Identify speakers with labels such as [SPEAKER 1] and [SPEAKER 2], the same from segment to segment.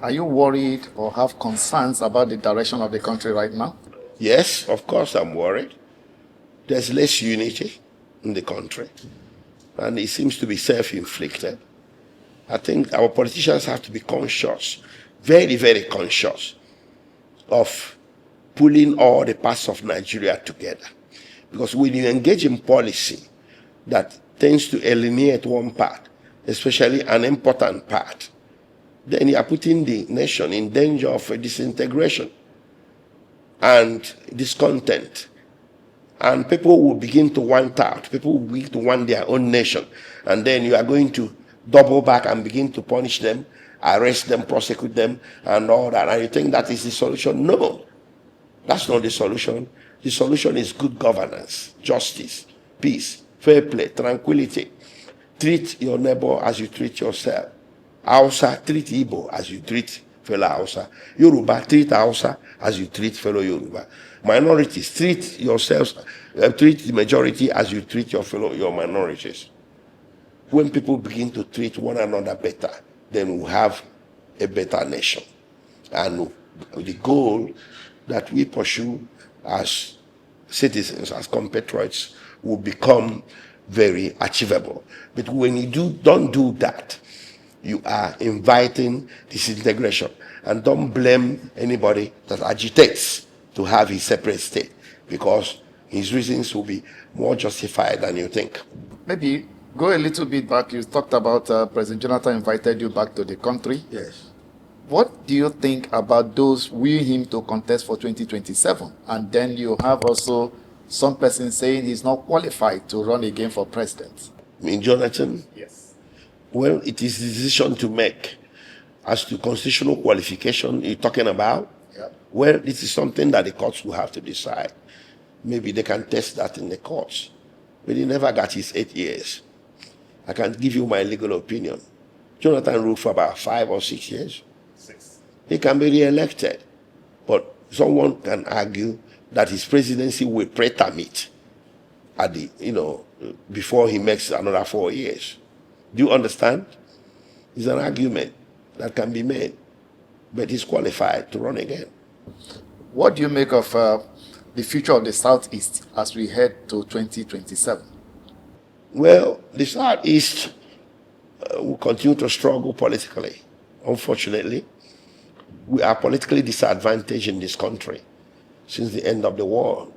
[SPEAKER 1] Are you worried or have concerns about the direction of the country right now?
[SPEAKER 2] Yes, of course I'm worried. There's less unity in the country, and it seems to be self-inflicted. I think our politicians have to be conscious, very, very conscious, of pulling all the parts of Nigeria together. Because when you engage in policy that tends to alienate one part, especially an important part, then you are putting the nation in danger of a disintegration and discontent. And people will begin to want out. People will begin to want their own nation. And then you are going to double back and begin to punish them, arrest them, prosecute them, and all that. And you think that is the solution? No, that's not the solution. The solution is good governance, justice, peace, fair play, tranquility. Treat your neighbor as you treat yourself. Hausa, treat Igbo as you treat fellow Hausa. Yoruba, treat Hausa as you treat fellow Yoruba. Minorities, treat yourselves, treat the majority as you treat your minorities. When people begin to treat one another better, then we'll have a better nation. And the goal that we pursue as citizens, as compatriots, will become very achievable. But when you don't do that, you are inviting disintegration. And don't blame anybody that agitates to have a separate state, because his reasons will be more justified than you think.
[SPEAKER 1] Maybe go a little bit back. You talked about President Jonathan invited you back to the country.
[SPEAKER 2] Yes.
[SPEAKER 1] What do you think about those willing him to contest for 2027? And then you have also some person saying he's not qualified to run again for president.
[SPEAKER 2] I mean, Jonathan?
[SPEAKER 1] Yes.
[SPEAKER 2] Well, it is a decision to make. As to constitutional qualification you're talking about,
[SPEAKER 1] yeah.
[SPEAKER 2] Well, this is something that the courts will have to decide. Maybe they can test that in the courts. But he never got his 8 years. I can give you my legal opinion. Jonathan ruled for about 5 or 6 years.
[SPEAKER 1] 6.
[SPEAKER 2] He can be re-elected. But someone can argue that his presidency will preterm it at the, before he makes another 4 years. Do you understand? It's an argument that can be made, but he's qualified to run again.
[SPEAKER 1] What do you make of the future of the Southeast as we head to 2027?
[SPEAKER 2] Well, the Southeast will continue to struggle politically. Unfortunately, we are politically disadvantaged in this country since the end of the war.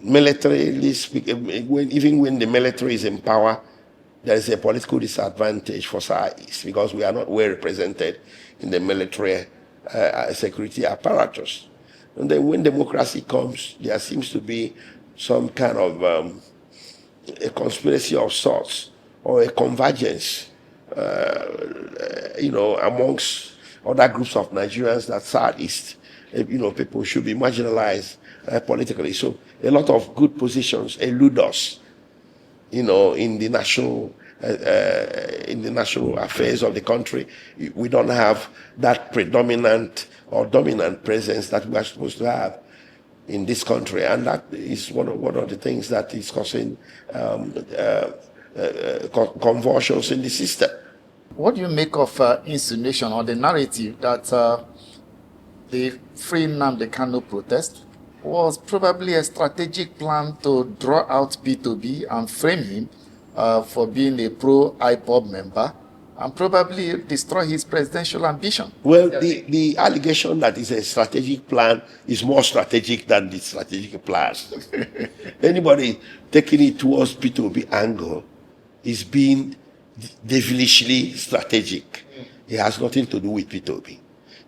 [SPEAKER 2] Militarily speaking, even when the military is in power, there is a political disadvantage for Southeast because we are not well represented in the military security apparatus. And then when democracy comes, there seems to be some kind of a conspiracy of sorts or a convergence, amongst other groups of Nigerians that Southeast, people should be marginalized politically. So a lot of good positions elude us, in the national affairs of the country. We don't have that predominant or dominant presence that we are supposed to have in this country, and that is one of the things that is causing convulsions in the system.
[SPEAKER 1] What do you make of insinuation or the narrative that the Free Nnamdi Kanu protest was probably a strategic plan to draw out P2B and frame him for being a pro-IPOB member and probably destroy his presidential ambition?
[SPEAKER 2] Well, the allegation that it's a strategic plan is more strategic than the strategic plan. Anybody taking it towards P2B angle is being devilishly strategic. It has nothing to do with P2B.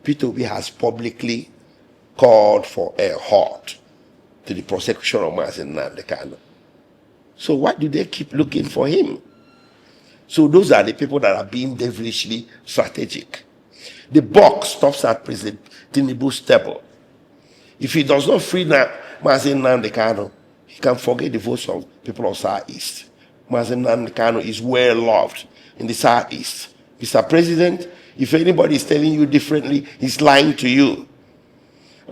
[SPEAKER 2] P2B has publicly called for a halt to the prosecution of Nnamdi Kanu. So why do they keep looking for him? So those are the people that are being devilishly strategic. The buck stops at President Tinubu's table. If he does not free Nnamdi Kanu, he can forget the votes of people of Southeast. Nnamdi Kanu is well loved in the Southeast. Mr. President, if anybody is telling you differently, he's lying to you.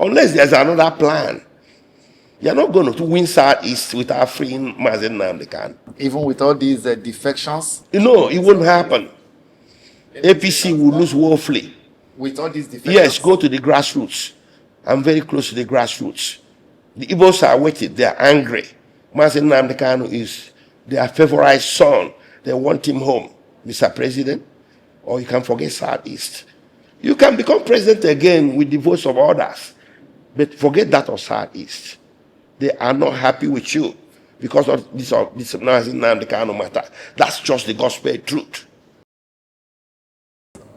[SPEAKER 2] Unless there's another plan. You're not going to win Southeast without freeing Nnamdi Kanu.
[SPEAKER 1] Even with all these defections?
[SPEAKER 2] It won't happen. APC will lose woefully
[SPEAKER 1] With all these defectors?
[SPEAKER 2] Yes, go to the grassroots. I'm very close to the grassroots. The Igbos are waiting. They are angry. Mazi Nnamdi Kanu is their favorite son. They want him home, Mr. President. Or you can forget Southeast. You can become president again with the votes of others. But forget that of Southeast. They are not happy with you because of this Mazi Nnamdi Kanu matter. That's just the gospel truth.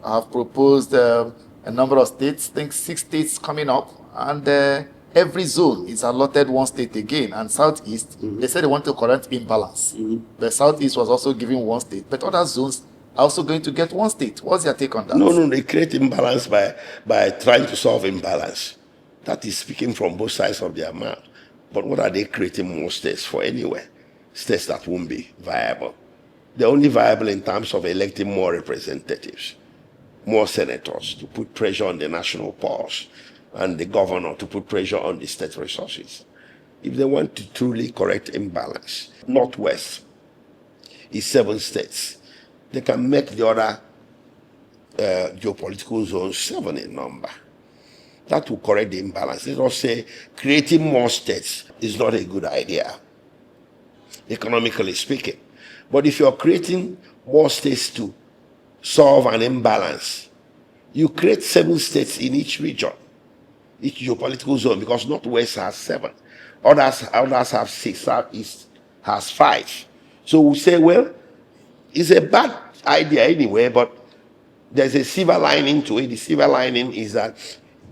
[SPEAKER 1] I have proposed a number of states, I think 6 states coming up, and every zone is allotted 1 state again. And Southeast, they said they want to correct imbalance. The Southeast was also given 1 state, but other zones are also going to get 1 state. What's your take on that?
[SPEAKER 2] No, they create imbalance by trying to solve imbalance. That is speaking from both sides of their mouth. But what are they creating more states for anyway? States that won't be viable. They're only viable in terms of electing more representatives, more senators to put pressure on the national powers, and the governor to put pressure on the state resources. If they want to truly correct imbalance, Northwest is 7 states. They can make the other geopolitical zones 7 in number. That will correct the imbalance. Let us say creating more states is not a good idea, economically speaking. But if you're creating more states to solve an imbalance, you create 7 states in each region, each geopolitical zone, because Northwest has 7. Others have 6, Southeast has 5. So we say, well, it's a bad idea anyway, but there's a silver lining to it. The silver lining is that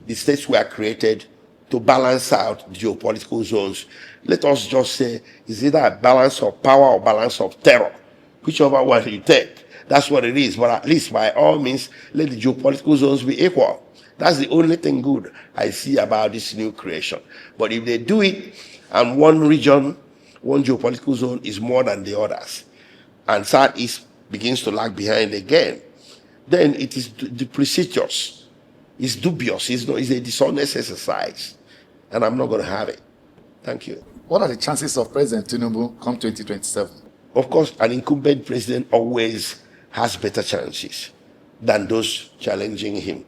[SPEAKER 2] the states were created to balance out geopolitical zones. Let us just say, is either a balance of power or balance of terror? Whichever one you take, that's what it is. But at least by all means, let the geopolitical zones be equal. That's the only thing good I see about this new creation. But if they do it, and one region, one geopolitical zone is more than the others, and Southeast begins to lag behind again, then it is depreciatus. It's dubious. It's a dishonest exercise. And I'm not going to have it. Thank you.
[SPEAKER 1] What are the chances of President Tinubu come 2027?
[SPEAKER 2] Of course, an incumbent president always has better chances than those challenging him.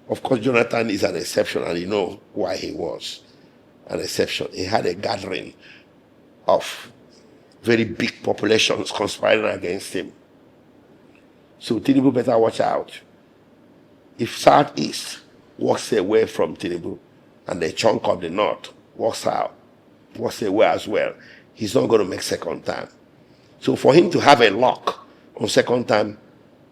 [SPEAKER 2] Of course, Jonathan is an exception, and you know why he was an exception. He had a gathering of very big populations conspiring against him. So Tinubu better watch out. If Southeast walks away from Tinubu and a chunk of the North walks away as well, he's not going to make second time. So for him to have a lock on second time,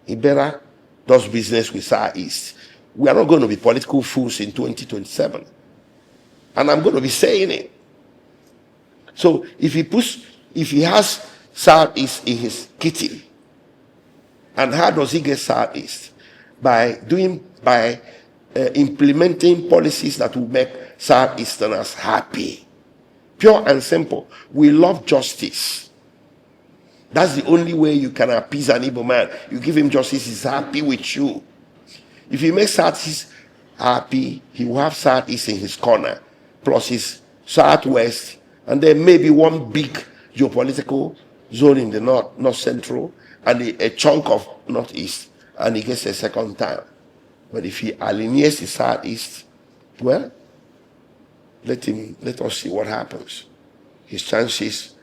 [SPEAKER 2] he better does business with Southeast. We are not going to be political fools in 2027. And I'm going to be saying it. So if he has Southeast in his kitty, and how does he get Southeast? By implementing policies that will make Southeasterners happy. Pure and simple. We love justice. That's the only way you can appease an Igbo man. You give him justice, he's happy with you. If you make Southeast happy, he will have Southeast in his corner, plus his Southwest, and then maybe one big geopolitical zone in the North Central, and a chunk of Northeast, and he gets a second time. But if he alienates the Southeast, well, let us see what happens. His chances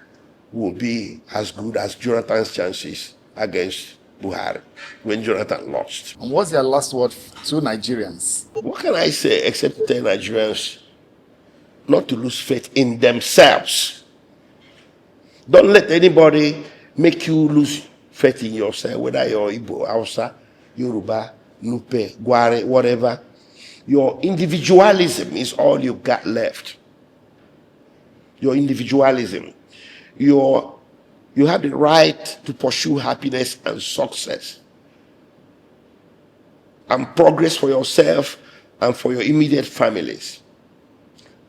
[SPEAKER 2] will be as good as Jonathan's chances against Buhari when Jonathan lost.
[SPEAKER 1] And what's your last word to Nigerians?
[SPEAKER 2] What can I say except to tell Nigerians not to lose faith in themselves? Don't let anybody make you lose faith in yourself, whether you're Igbo, Hausa, Yoruba, Nupe, Gware, whatever. Your individualism is all you've got left. Your individualism. You have the right to pursue happiness and success and progress for yourself and for your immediate families.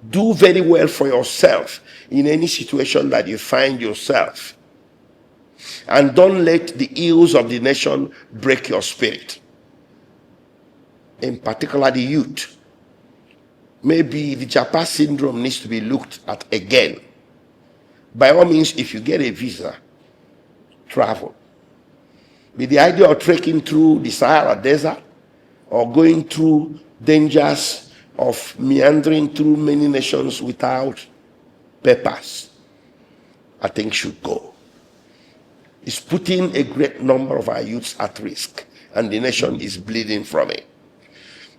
[SPEAKER 2] Do very well for yourself in any situation that you find yourself. And don't let the ills of the nation break your spirit. In particular, the youth. Maybe the Japan syndrome needs to be looked at again. By all means, if you get a visa, travel. With the idea of trekking through the Sahara Desert or going through dangers of meandering through many nations without papers, I think should go. It's putting a great number of our youths at risk, and the nation is bleeding from it.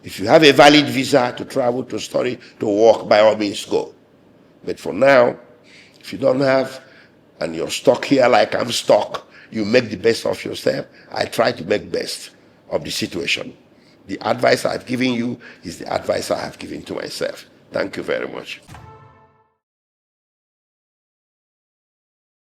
[SPEAKER 2] If you have a valid visa to travel, to study, to work, by all means go. But for now, if you don't have, and you're stuck here like I'm stuck, you make the best of yourself. I try to make best of the situation. The advice I've given you is the advice I have given to myself. Thank you very much.